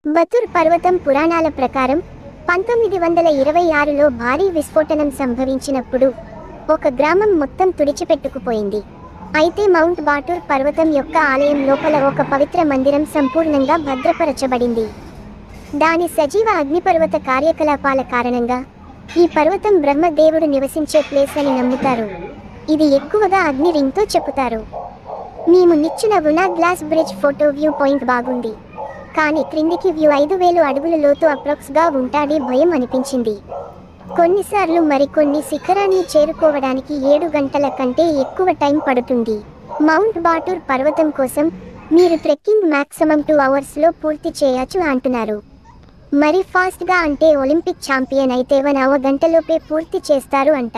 బతుర్ పర్వతం పురాణాల ప్రకారం 1926లో భారీ విస్ఫోటనం సంభవించినప్పుడు ఒక గ్రామం మొత్తం తుడిచిపెట్టుకుపోయింది. అయితే మౌంట్ బాటూర్ పర్వతం యొక్క ఆలయం లోపల ఒక పవిత్ర మందిరం సంపూర్ణంగా భద్రపరచబడింది. దాని సజీవ అగ్నిపర్వత కార్యకలాపాల కారణంగా ఈ పర్వతం బ్రహ్మదేవుడు నివసించే ప్లేస్ అని నమ్ముతారు. ఇది ఎక్కువగా అగ్ని రింగ్తో చెప్పుతారు. మేము నిచ్చిన వునా glass bridge photo view point బాగుంది, కానీ క్రిందికి వ్యూ 5000 అడుగుల లోతు అప్రాక్స్గా ఉంటాడి భయం అనిపించింది. కొన్నిసార్లు మరికొన్ని శిఖరాన్ని చేరుకోవడానికి 7 గంటల కంటే ఎక్కువ టైం పడుతుంది. మౌంట్ బాటూర్ పర్వతం కోసం మీరు ట్రెక్కింగ్ మాక్సిమం 2 అవర్స్లో పూర్తి చేయొచ్చు అంటున్నారు. మరి ఫాస్ట్గా అంటే ఒలింపిక్ ఛాంపియన్ అయితే 1 గంటలోపే పూర్తి చేస్తారు అంట.